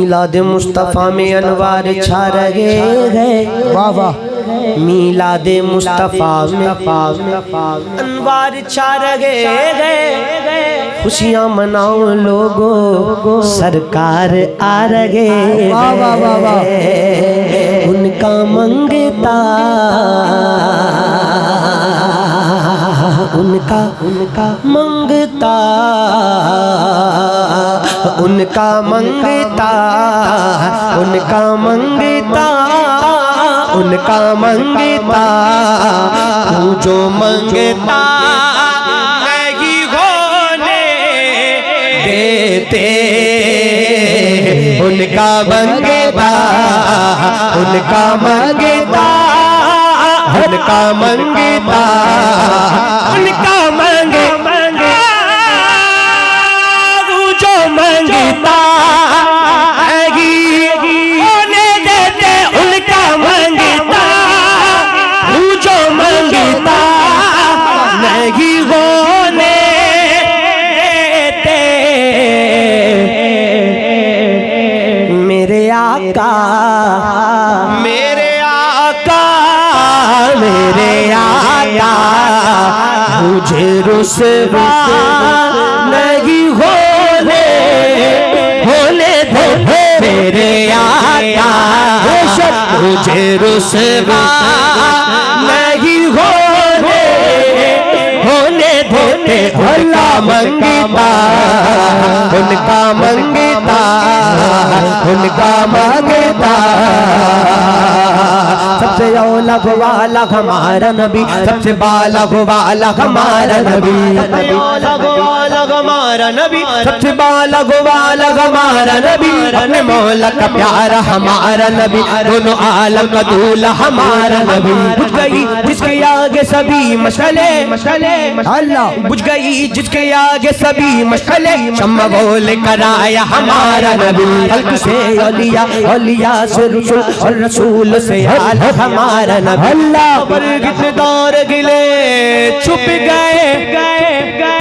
मीलाद मुस्तफ़ा में अनवार छा रहे हैं। वाह वाह। मीलाद मुस्तफ़ा में अनवार छा रहे हैं। खुशियाँ मनाओ लोगों, सरकार आ रहे हैं। वाह वाह वाह वाह। उनका मंगता उनका मंगता उनका मंगता उनका मंगता उनका मंगता तू जो मंगता नहीं होने देते। उनका मंगता उनका मंगता उनका मंगता उनका मंगता जो मंगता होने देते। उनका मंगता जो मंगता नहीं होने देते। मेरे आका मेरे आका मेरे आका मुझे रुसवा नहीं होने दो। मेरे आका मुझे रुसवा नहीं होने देते। उनका मंगता उनका मंगता उनका मंगता। सबसे औला वाला हमारा नबी, सबसे बाला वाला हमारा नबी, हमारा नबी, सबसे बाला वाला हमारा नबी। अपने मौला का प्यारा हमारा नबी, दोनों आलम का दूल्हा हमारा नबी। बुझ गई जिसके आगे सभी मशले अल्लाह, बुझ गई जिसके आगे सभी मशले। शम्मा बोले कराया हमारा नबी। हल्क से औलिया, औलिया से रसूल और रसूल से आला हमारा नबी। अल्लाह पर कितने दौर गिले छुप गए,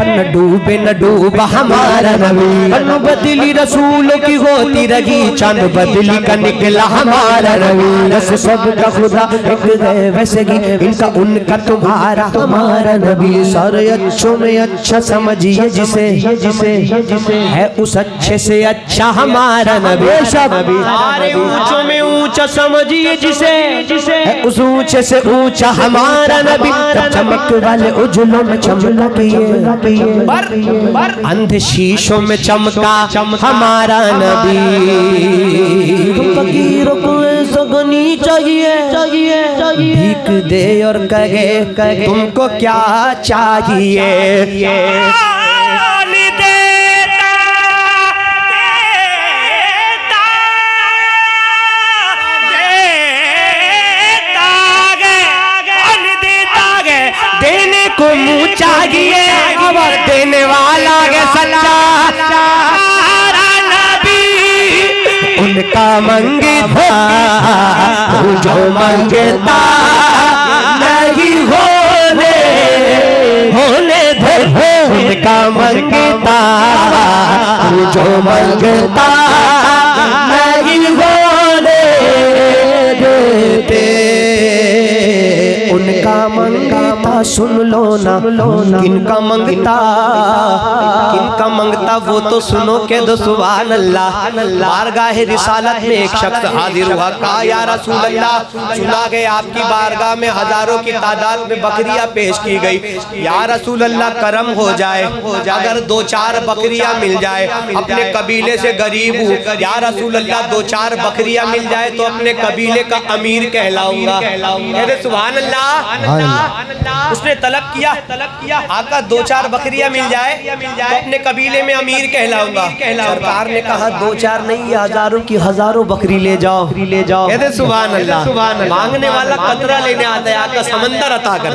न डूबे न डूबा हमारा नबी। न बदली रसूलों की होती रही, चांद बदली का निकला हमारा नबी। जैसे सबका खुदा एक है वैसे ही इनका उनका तुम्हारा हमारा नबी। सारे अच्छों में अच्छा समझिए जिसे है उस अच्छे से अच्छा हमारा नबी। सारे ऊंचों में ऊंचा समझिए जिसे है उस ऊंचे से ऊंचा हमारा नबी। चमक वाले उजलों में चमकिए, अंधे शीशों में चमका हमारा नबी। फकीरों को सगनी चाहिए, भीख दे और कहे तुमको क्या चाहिए। देने को मुँह चाहिए और देने वाला है सच्चा नबी। उनका मंगता जो मंगता नहीं होने दे। उनका मंगता जो मंगता नहीं होने देते। उनका मंगता सुन लो ना, किनका मंगता किनका मंगता वो तो सुनो के दो सुभान अल्लाह। बारगाह रिसालत में एक शख्स हाजिर हुआ, कहा या रसूल अल्लाह, सुना गया आपकी बारगाह में हजारों की तादाद में बकरियां पेश की गई। या रसूल अल्लाह करम हो जाए, अगर 2-4 बकरियां मिल जाए, अपने कबीले से गरीब हूँ, या रसूल अल्लाह 2-4 बकरियां मिल जाए तो अपने कबीले का अमीर कहलाऊंगा। कहते सुभान अल्लाह। उसने तलब किया आका 2-4 बकरियां मिल जाए तो अपने कबीले में अमीर कहलाऊंगा। सरकार ने कहा 2-4 नहीं, हजारों की हजारों बकरी ले जाओ। कहते सुभान अल्लाह। मांगने वाला कतरा लेने आता है, आका समंदर अता कर।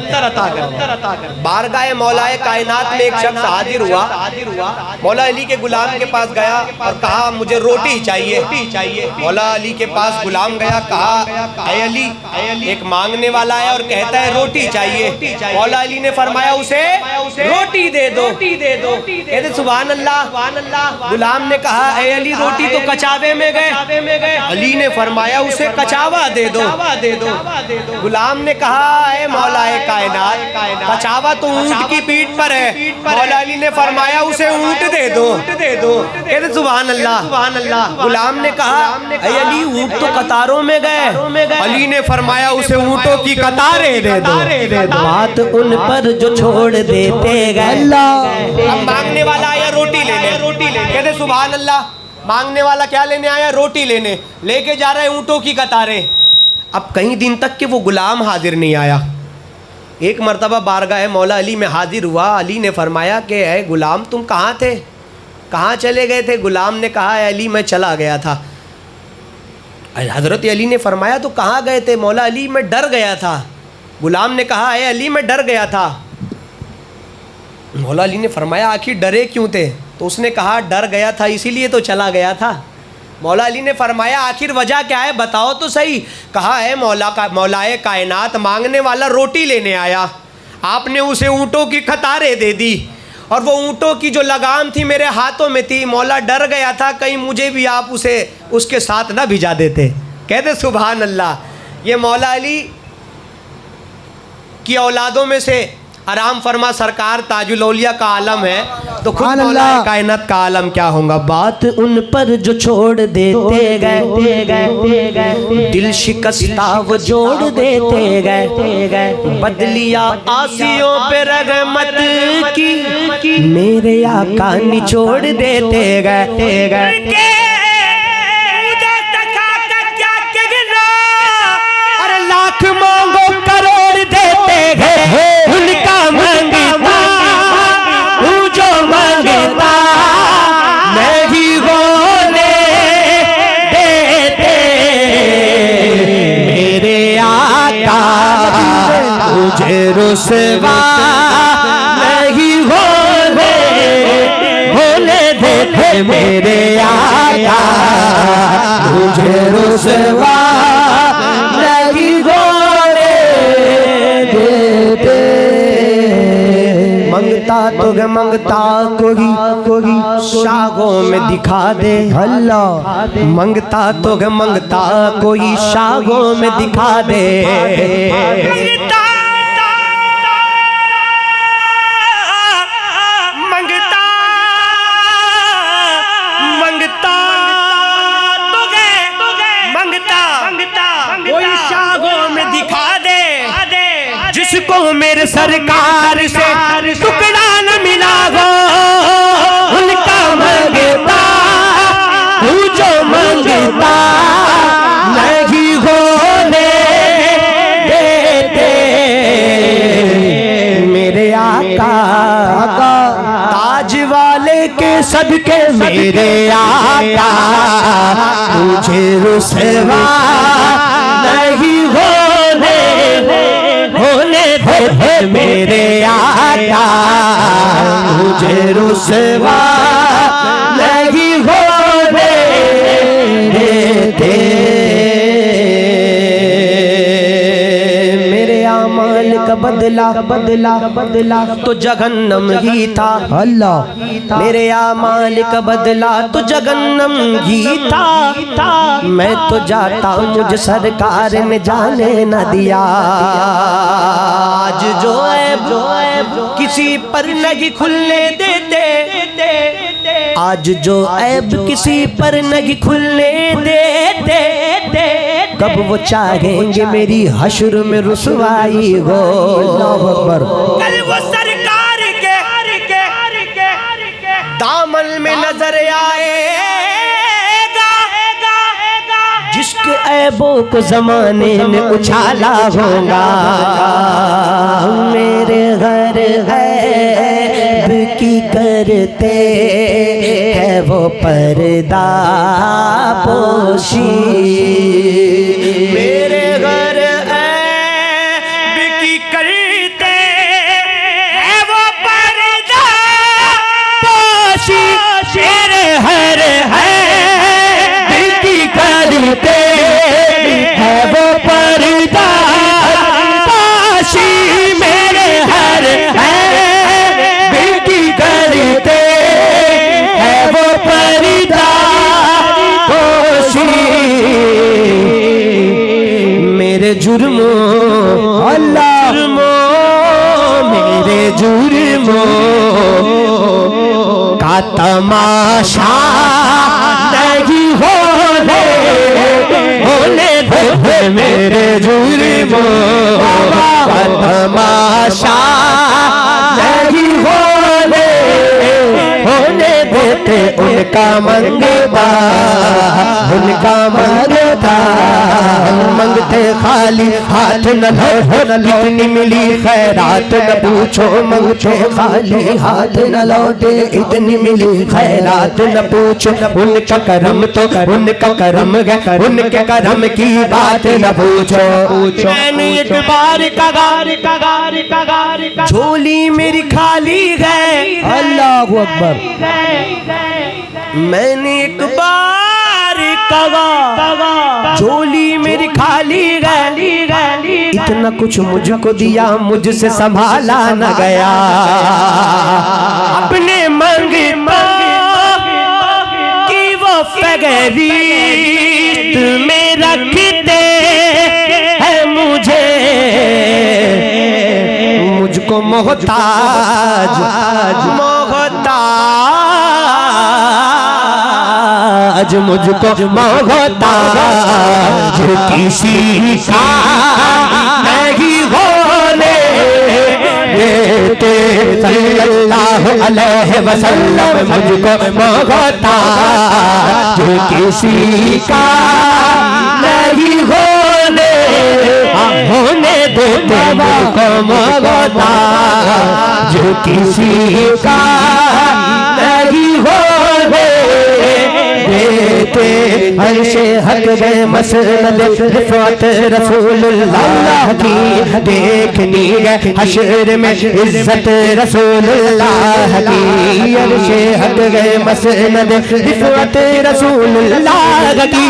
बारगाह मौलाए कायनात में एक शख्स हाजिर हुआ, मौला अली के गुलाम के पास गया और कहा मुझे रोटी चाहिए। मौला अली के पास गुलाम गया, कहा ऐ अली, एक मांगने वाला है और कहता है रोटी चाहिए। मौला अली ने फरमाया उसे रोटी दे दो। कहते सुभान अल्लाह। गुलाम ने कहा ए अली रोटी तो कचावे में गए। अली ने फरमाया उसे कचावा दे दो। गुलाम ने कहा ए मौला कायनात, कचावा तो ऊंट की पीठ पर है। मौला अली ने फरमाया उसे ऊंट दे दो। कहते सुभान अल्लाह। गुलाम ने कहा ए अली ऊंट तो कतारों में गए। अली ने फरमाया उसे ऊंटों की कतारें दे दो। बात उन पर जो छोड़ देते गए। अल्लाह। अब मांगने वाला आया रोटी लेने। कहते सुभान अल्लाह। मांगने वाला क्या लेने आया? रोटी लेने। लेके जा रहे ऊंटों की कतारें। अब कई दिन तक के वो गुलाम हाजिर नहीं आया। एक मर्तबा बारगाह मौला अली में हाजिर हुआ। अली ने फरमाया कि ए गुलाम तुम कहाँ थे, कहाँ चले गए थे? गुलाम ने कहा अली मैं चला गया था। हज़रत अली ने फरमाया तो कहाँ गए थे? मौला अली मैं डर गया था। गुलाम ने कहा ए अली मैं डर गया था। मौला अली ने फरमाया आखिर डरे क्यों थे? तो उसने कहा डर गया था इसीलिए तो चला गया था। मौला अली ने फरमाया आखिर वजह क्या है बताओ तो सही। कहा है मौलाए कायनात मांगने वाला रोटी लेने आया, आपने उसे ऊँटों की कतारें दे दी और वो ऊँटों की जो लगाम थी मेरे हाथों में थी। मौला डर गया था कहीं मुझे भी आप उसे उसके साथ ना भिजा देते। कहते सुभान अल्लाह। ये मौला अली की औलादों में से आराम फरमा सरकार ताजुल औलिया का आलम है, तो खुद मौला कायनात का आलम क्या होगा। बात उन पर जो छोड़ देते गए, दिल शिकस्ता वो जोड़ देते गए। बदलिया आसियों पे रहमत की मेरे आका निचोड़ देते गए। और लाख मांगो करोड़ देते गए। उनका मांगता हूँ जो मांगता नहीं होने देते। मेरे आका मुझे रुसवा नहीं होने देते। मेरे आका मुझे रुसवा नहीं होने देते। मंगता कोई शागों में दिखा दे। अल्लाह। मंगता कोई शागों में दिखा दे। कोई शागों में दिखा दे जिसको मेरे सरकार से टुकड़ा न मिला हो। उनका मांगता हूँ जो मांगता नहीं होने देते। मेरे आका ताज वाले के सदके मेरे आका मुझे रुसवा नहीं होने देते। मेरे आका मुझे रुसवा नहीं होने देते। मेरे आमाल का बदला तो जहन्नम ही था। अल्लाह। मेरे आमाल का बदला तो जहन्नम ही था। मैं तो जाता मुझे सरकार ने जाने न दिया। आज जो ऐब किसी पर नहीं खुलने देते। आज जो ऐब किसी पर नहीं खुलने देते। कब वो चाहेंगे मेरी हश्र में रुसवाई हो। कल वो सरकार के दामन में नजर आएगा जिसके ऐबों को जमाने ने उछाला होगा। मेरे घर ऐब की करते है वो पर्दा पोशी। मेरे घर ऐब की करते है वो पर्दा पोशी। मेरे घर ऐब की करते है वो पर्दा पोशी। मेरे जुर्मों, अल्लाह जुर्मों, मेरे जुर्मों का तमाशा नहीं होने दे, मेरे जुर्मों का तमाशा नहीं होने देते। उनका मंगता, उनका मंगता, मंगते खाली हाथ न लौटे, कितनी मिली खैरात न पूछो, मंगते खाली हाथ न लौटे, इतनी मिली खैरात न पूछो। उनका करम तो उनका करम है, उनके करम की बात न पूछो। मैंने एक बार कगार झोली मेरी खाली है, अल्लाहु अकबर। मैंने एक बार कहा झोली मेरी खाली गली, इतना कुछ मुझको दिया, मुझसे संभाला न गया। अपने मंगता की वो फगरीत में रखते हैं मुझे, मुझको मोहताज आज मुझको मोहताज किसी का नहीं होने देते। सल्लल्लाहु अलैहि वसल्लम मुझको मोहताज किसी का नहीं होने देते। मुझको मोहताज किसी का नहीं होने देते। अर्शे हक गए मसनद रिफत रसूलुल्लाह की, देखनी गए हश्र में इज्जत रसूलुल्लाह की। अर्शे हक गए मसनद रिफत रसूलुल्लाह की,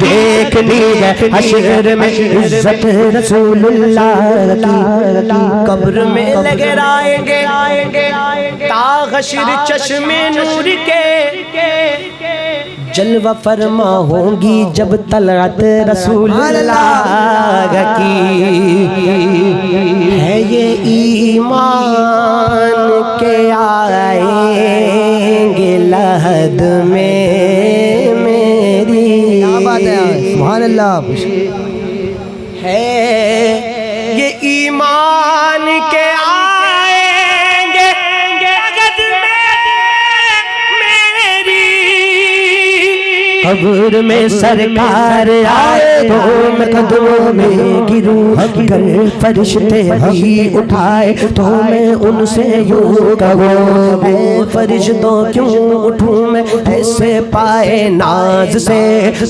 देखनी गए हश्र में इज्जत रसूलुल्लाह की। कब्र में लगे आएंगे ताहशर चश्मे नूर के, जलवा फरमा होंगी जब तलअत रसूलुल्लाह की। है ये ईमान के आएंगे लहद में मेरी, सुभान अल्लाह। है ये ईमान के आएंगे लहद में मेरी। कब्र में सरकार आए तो मैं कदमों में गिरूं, अगर फरिश्ते भी उठाए तो मैं उनसे यूं कहूं, मैं फरिश्तों क्यों उठूं मैं ऐसे पाए नाज से,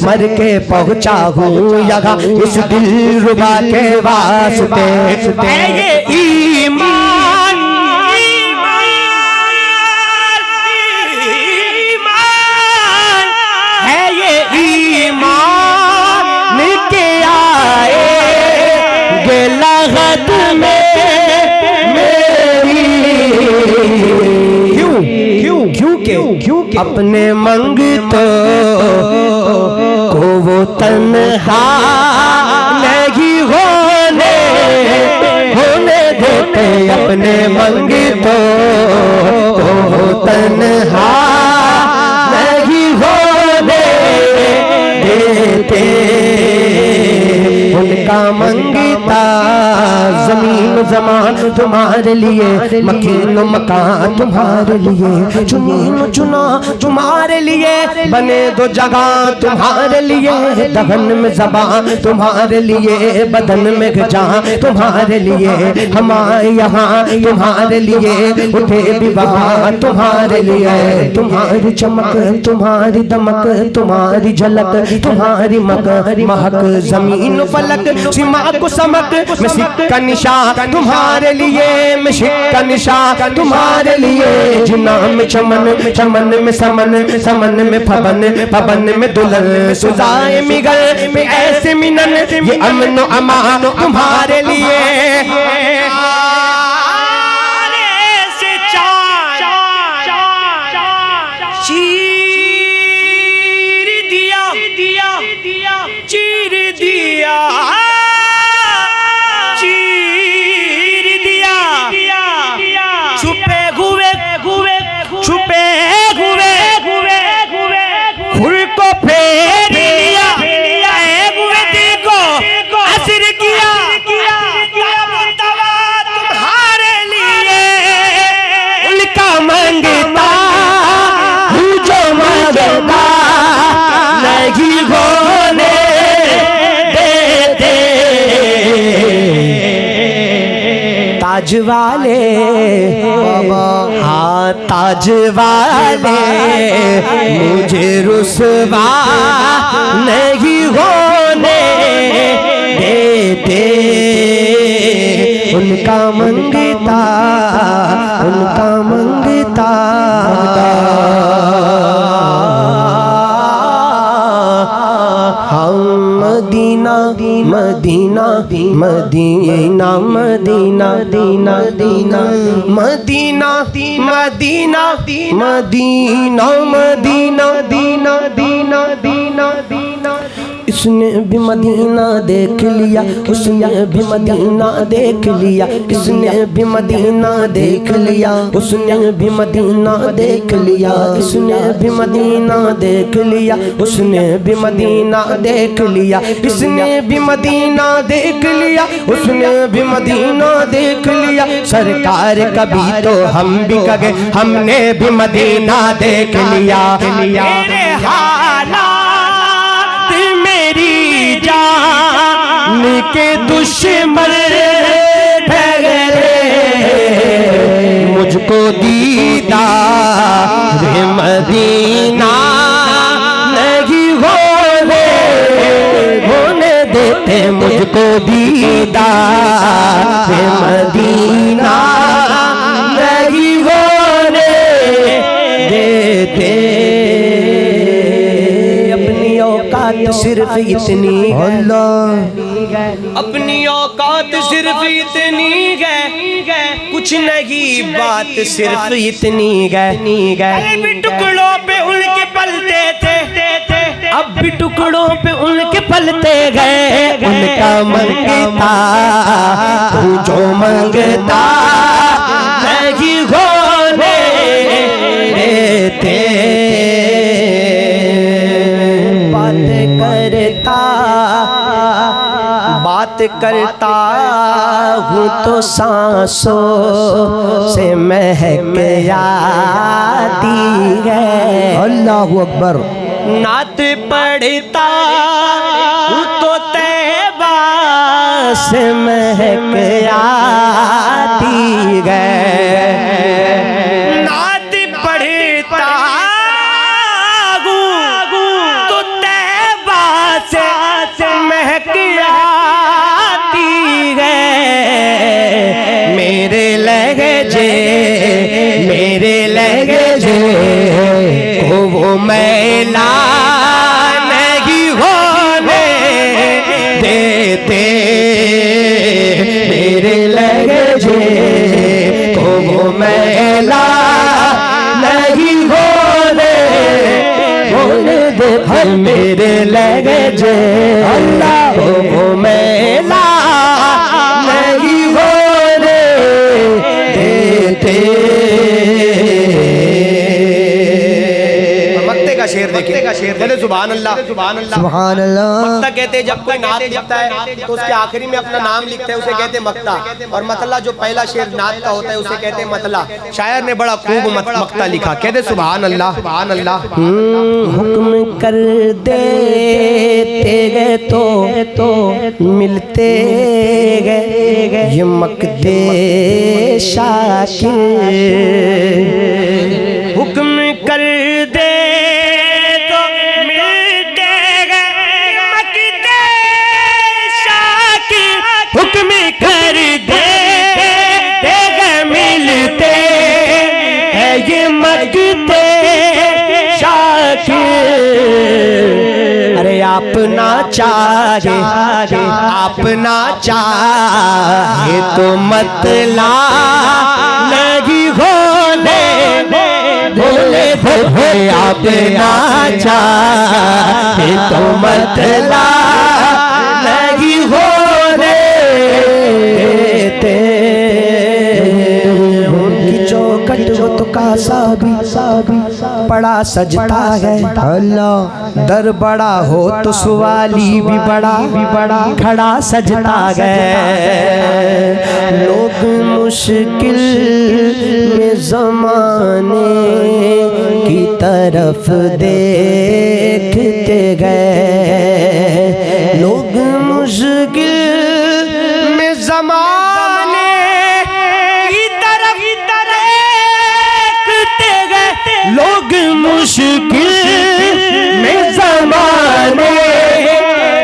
मर के पहुंचा हूँ यहाँ इस दिलरुबा के वास्ते। ये ईमान है, ये ईमान के आए लहद में मेरी। क्यों अपने मंगतों को वो तन्हा नहीं होने देते। अपने मंगतों को वो तन्हा नहीं होने देते। उनका मंगता जमीन जमान तुम्हारे लिए, मकीन मकान तुम्हारे लिए, चुनीन चुना तुम्हारे लिए, बने दो जगह तुम्हारे लिए, दहन में ज़बान तुम्हारे लिए, बदन में जान तुम्हारे लिए, हमारे यहाँ तुम्हारे लिए, उठे विवाह तुम्हारे लिए। तुम्हारी चमक तुम्हारी दमक तुम्हारी झलक तुम्हारी महक जमीन फलक सीमा को समक में सिक्का निशान तुम्हारे लिए, मैं सिक्का निशान तुम्हारे लिए। जिना में चमन चमन में समन समन में फबन में दुल्हन सुजाए मिगल में ऐसे मिनन, ये अमन अमान तुम्हारे लिए। चीर दिया ताज वाले, हाँ ताज वाले मुझे रुसवा नहीं होने देते। उनका मंगता, उनका मंगता हम मदीना मदीना मदीना मदीना दीना दीना मदीना मदीना मदीना मदीना दीना दीना दीना दीना। इसने भी मदीना देख लिया, उसने भी मदीना देख लिया, इसने भी मदीना देख लिया, उसने भी मदीना देख लिया, इसने भी मदीना देख लिया, उसने भी मदीना देख लिया, इसने भी मदीना देख लिया, उसने भी मदीना देख लिया। सरकार कभी तो हम भी कहे हमने भी मदीना देख लिया। मेरे हालात मेरी जान के दुश्मन ठहरे, मुझको दीदार मदीना नहीं होने देते, मुझको दीदार मदीना नहीं होने देते। अपनी औकात सिर्फ इतनी है, अपनी औकात सिर्फ इतनी है, कुछ नहीं बात सिर्फ इतनी है। पहले भी टुकड़ों पे उनके पलते थे, अब भी टुकड़ों पे उनके पलते गए। उनका मंगता तू जो मंगता नहीं होने देते। बात करता हूँ तो सांसों से महक आती है। अल्लाहु अकबर। नात पढ़ता हूँ तो तैबा से महक आती है। नात पढ़ता हूँ तो तैबा से महक आती है। मेरे लहजे को वो मैला नहीं होने देते। मेरे लहजे को वो मैला नहीं होने देते। मेरे लहजे अल्लाह को वो मैला नहीं होने देते। शेर देखिए, चले सुभान अल्लाह सुभान अल्लाह सुभान अल्लाह। मक्ता कहते हैं जब कोई नात लिखता है तो उसके आखिरी में अपना नाम लिखते हैं, उसे कहते हैं मक्ता। और मतला जो पहला शेर नात का होता है उसे कहते हैं मतला। शायर ने बड़ा खूब मक्ता लिखा, कहते सुभान अल्लाह सुभान अल्लाह। हुक्म कर देते गए तो मिलते गए ये मक्ते शाकिर। हुक्म कर दे हुक्म कर दे मिलते है ये मक्ते शाकिर। अरे अपना चाहे तो मतला नहीं होने बोले अपना चाहे तो मतला नहीं होने देते। उनकी चौखट वो तो कासा भी बड़ा सजता है। अल्लाह दर बड़ा हो तो सवाली भी बड़ा खड़ा सजता है। लोग मुश्किल में ज़माने की तरफ देखते गए। लोग मुश्किल में ज़माने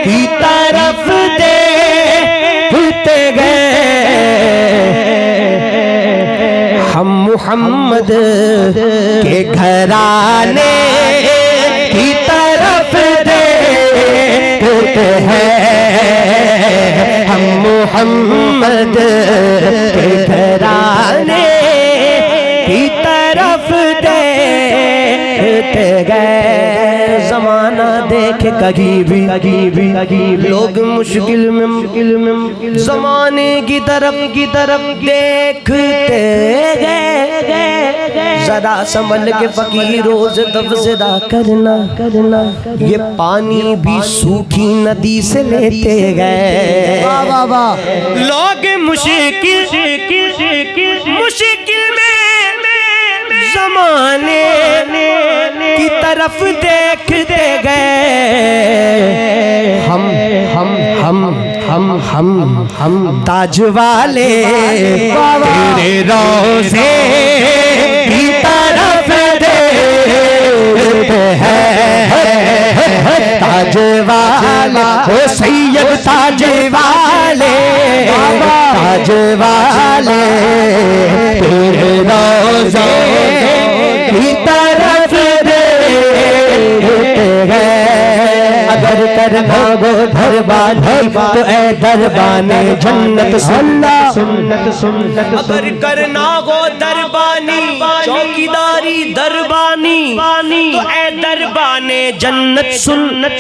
की तरफ देखते गए। हम मोहम्मद के घराने की तरफ देखते हैं। हम मोहम्मद के घराने की तरफ देखते गए। जमाना देखे कहीं भी लोग मुश्किल में जमाने की तरफ देखते गए। जरा संभल के फकीर रोज तफज़रा करना, ये पानी भी सूखी नदी से लेते गए। लोग मुश्किल में जमाने की तरफ देखते गए। हम ताज वाले तेरे रोज़े की तरफ देखते हैं। ताज वाले ओ सैयद ताज वाले तेरे रोज़े की तरफ देखते हैं। अगर करना वो दरबानी तो ए दरबाने जन्नत सुन्नत। अगर करना वो दरबानी चौकीदारी दरबानी तो ए दरबाने जन्नत सुन्नत।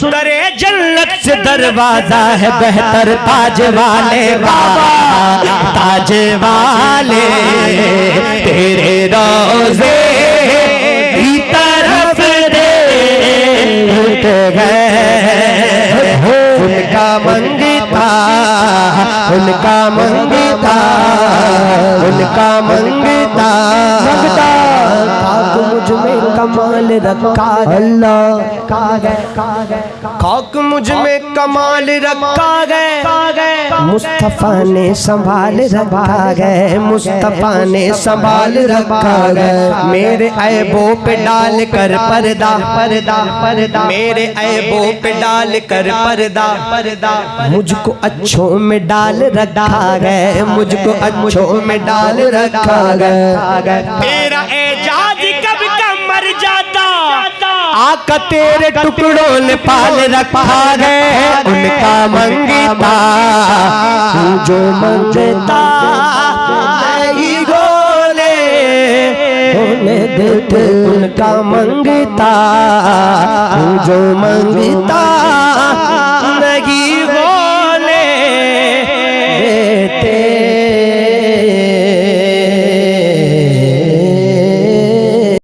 करे जन्नत से दरवाजा है बेहतर ताज वाले बाबा। ताज वाले तेरे रोज़े की तरफ देखते गए। उनका मंगता खाक मुझ में कमाल रखा अल्लाह। खाक मुझ में कमाल रखा गए। मुस्तफा ने संभाल रखा गए। मेरे ऐबों पे डाल कर पर्दा मेरे ऐबों पे डाल कर पर्दा मुझको अच्छों में डाल रखा गए। तेरा एजाज कब का मर जाता आका तेरे टुकड़ों ने पाल रखा है। उनका मंगता जो मंगता ही गोले उन्हें देते। उनका मंगता जो मंगता